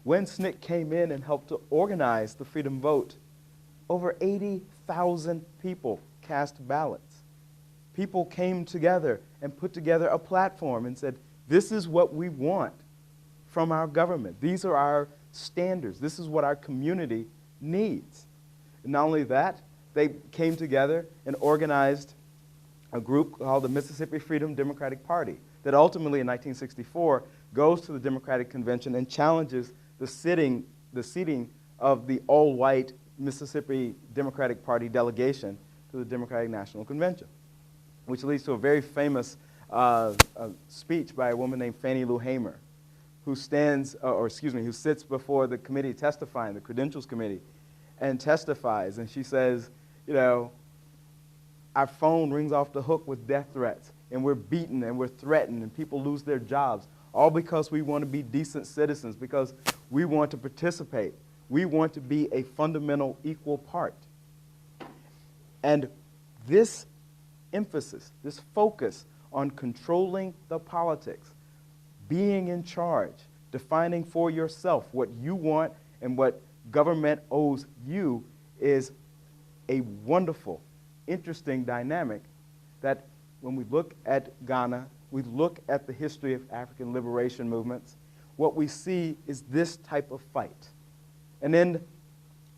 When SNCC came in and helped to organize the freedom vote, over 80,000 people cast ballots. People came together and put together a platform and said, this is what we want from our government. These are our standards. This is what our community needs. And not only that, they came together and organized a group called the Mississippi Freedom Democratic Party that ultimately in 1964 goes to the Democratic Convention and challenges the seating of the all-white Mississippi Democratic Party delegation to the Democratic National Convention, which leads to a very famous speech by a woman named Fannie Lou Hamer, who who sits before the committee testifying, the Credentials Committee, and testifies, and she says, you know, our phone rings off the hook with death threats, and we're beaten and we're threatened, and people lose their jobs, all because we want to be decent citizens, because we want to participate. We want to be a fundamental equal part. And this emphasis, this focus on controlling the politics, being in charge, defining for yourself what you want and what government owes you is a wonderful, interesting dynamic that when we look at Ghana, we look at the history of African liberation movements, what we see is this type of fight. And in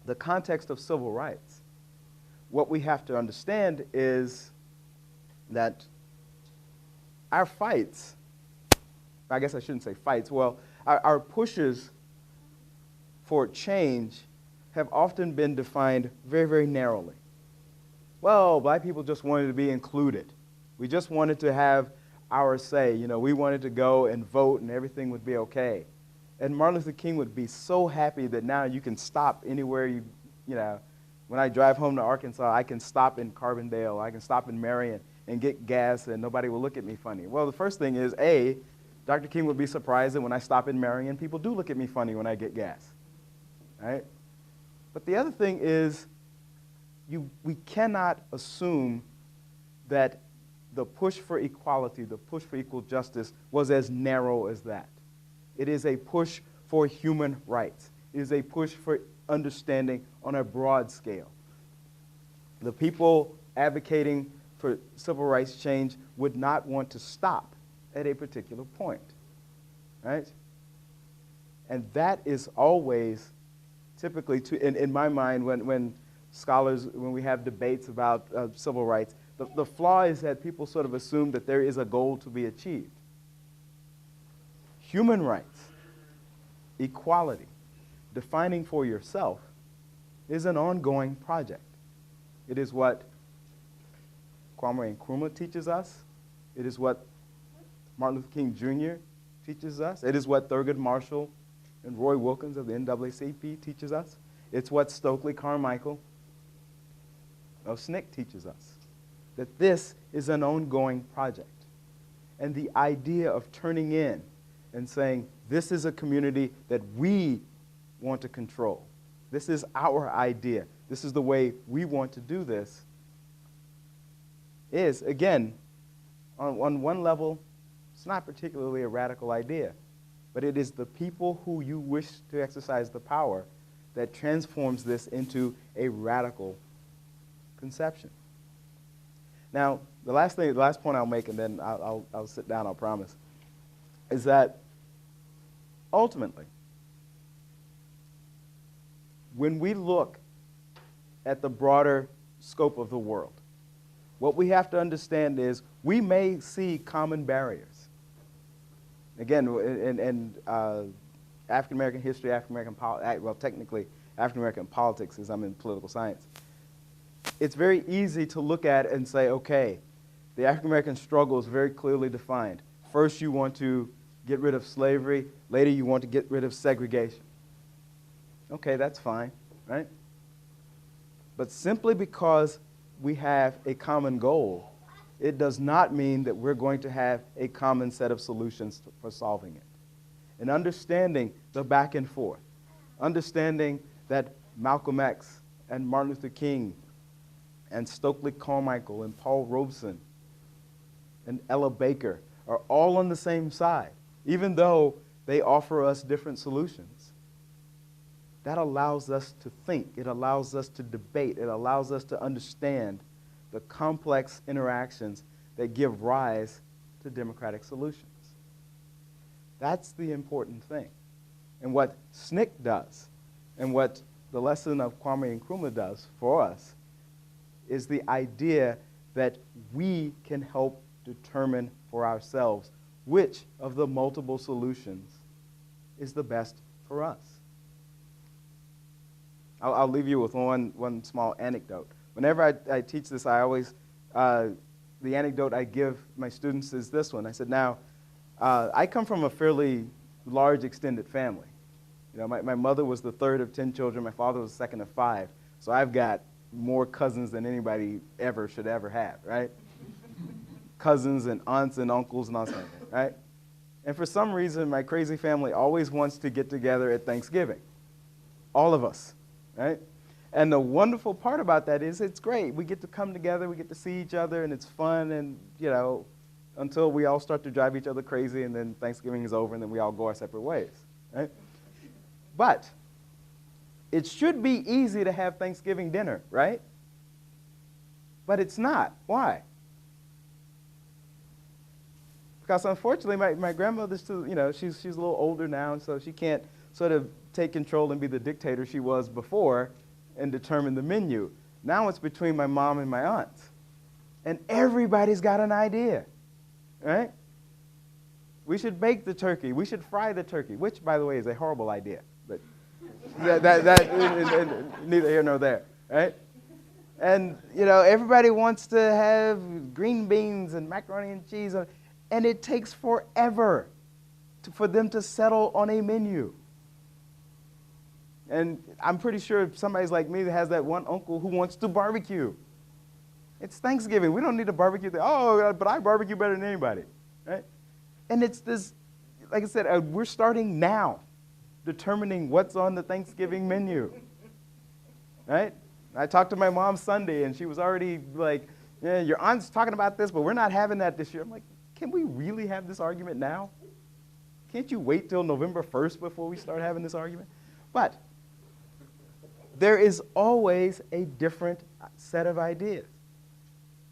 the context of civil rights, what we have to understand is that our fights, I guess I shouldn't say fights, well, our pushes for change have often been defined very, very narrowly. Well, black people just wanted to be included. We just wanted to have our say. You know, we wanted to go and vote and everything would be okay. And Martin Luther King would be so happy that now you can stop anywhere you know, when I drive home to Arkansas, I can stop in Carbondale, I can stop in Marion and get gas and nobody will look at me funny. Well, the first thing is, A, Dr. King would be surprised that when I stop in Marion, people do look at me funny when I get gas, right? But the other thing is, we cannot assume that the push for equality, the push for equal justice was as narrow as that. It is a push for human rights. It is a push for understanding on a broad scale. The people advocating for civil rights change would not want to stop at a particular point, right? And that is always typically, in my mind, when scholars, when we have debates about civil rights, the flaw is that people sort of assume that there is a goal to be achieved. Human rights, equality, defining for yourself is an ongoing project. It is what Kwame Nkrumah teaches us. It is what Martin Luther King Jr. teaches us. It is what Thurgood Marshall and Roy Wilkins of the NAACP teaches us. It's what Stokely Carmichael of SNCC teaches us, that this is an ongoing project. And the idea of turning in and saying, this is a community that we want to control. This is our idea. This is the way we want to do this is, again, on one level, it's not particularly a radical idea, but it is the people who you wish to exercise the power that transforms this into a radical conception. Now, the last point I'll make, and then I'll sit down, I'll promise, is that ultimately, when we look at the broader scope of the world, what we have to understand is we may see common barriers. Again, in African American history, well, technically African American politics, as I'm in political science, it's very easy to look at and say, okay, the African American struggle is very clearly defined. First, you want to get rid of slavery. Later, you want to get rid of segregation. Okay, that's fine, right? But simply because we have a common goal, it does not mean that we're going to have a common set of solutions for solving it. And understanding the back and forth, understanding that Malcolm X and Martin Luther King and Stokely Carmichael and Paul Robeson and Ella Baker are all on the same side, even though they offer us different solutions. that allows us to think. It allows us to debate. It allows us to understand the complex interactions that give rise to democratic solutions. That's the important thing. And what SNCC does, and what the lesson of Kwame Nkrumah does for us, is the idea that we can help determine for ourselves which of the multiple solutions is the best for us. I'll leave you with one small anecdote. Whenever I teach this, I always, the anecdote I give my students is this one. I said, now, I come from a fairly large extended family. You know, my mother was the third of 10 children. My father was the second of 5. So I've got more cousins than anybody should ever have, right? Cousins and aunts and uncles and all that, right? And for some reason, my crazy family always wants to get together at Thanksgiving. All of us, right? And the wonderful part about that is it's great. We get to come together, we get to see each other, and it's fun, and, you know, until we all start to drive each other crazy, and then Thanksgiving is over, and then we all go our separate ways, right? But it should be easy to have Thanksgiving dinner, right? But it's not. Why? Because unfortunately, my grandmother's still, you know, she's a little older now, and so she can't sort of take control and be the dictator she was before and determine the menu. Now it's between my mom and my aunts. And everybody's got an idea, right? We should bake the turkey. We should fry the turkey, which, by the way, is a horrible idea. But neither here nor there, right? And, you know, everybody wants to have green beans and macaroni and cheese, and it takes forever for them to settle on a menu. And I'm pretty sure if somebody's like me that has that one uncle who wants to barbecue. It's Thanksgiving. We don't need to barbecue. Oh, but I barbecue better than anybody, right? And it's this, like I said, we're starting now determining what's on the Thanksgiving menu, right? I talked to my mom Sunday, and she was already like, yeah, your aunt's talking about this, but we're not having that this year. I'm like, can we really have this argument now? Can't you wait till November 1st before we start having this argument? But there is always a different set of ideas.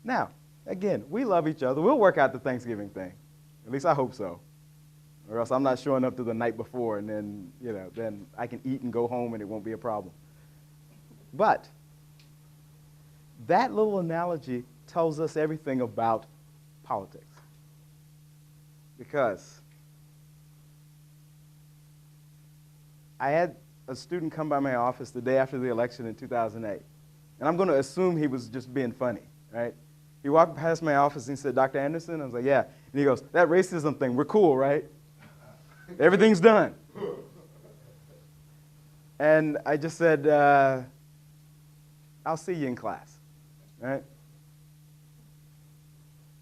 Now, again, we love each other. We'll work out the Thanksgiving thing. At least I hope so. Or else I'm not showing up to the night before, and then, you know, then I can eat and go home and it won't be a problem. But that little analogy tells us everything about politics. Because I had a student come by my office the day after the election in 2008. And I'm going to assume he was just being funny, right? He walked past my office and he said, Dr. Anderson? I was like, yeah. And he goes, that racism thing, we're cool, right? Everything's done. And I just said, I'll see you in class, right?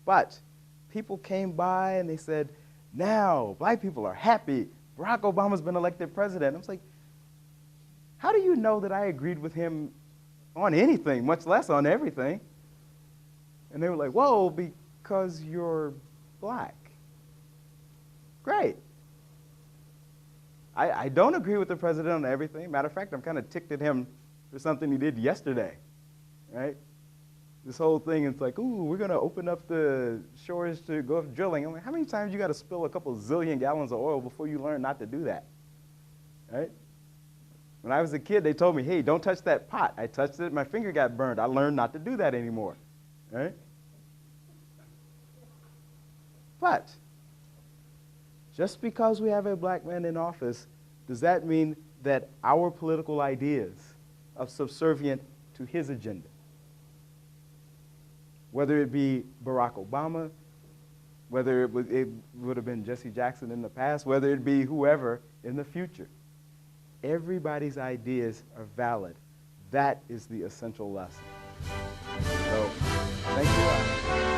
But people came by and they said, now black people are happy. Barack Obama's been elected president. I was like, how do you know that I agreed with him on anything, much less on everything? And they were like, whoa, because you're black. Great. I don't agree with the president on everything. Matter of fact, I'm kind of ticked at him for something he did yesterday, right? This whole thing, it's like, ooh, we're going to open up the shores to go drilling. I'm like, how many times you got to spill a couple zillion gallons of oil before you learn not to do that, right? When I was a kid, they told me, hey, don't touch that pot. I touched it, my finger got burned. I learned not to do that anymore, right? But just because we have a black man in office, does that mean that our political ideas are subservient to his agenda? Whether it be Barack Obama, whether it would have been Jesse Jackson in the past, whether it be whoever in the future. Everybody's ideas are valid. That is the essential lesson. So, thank you.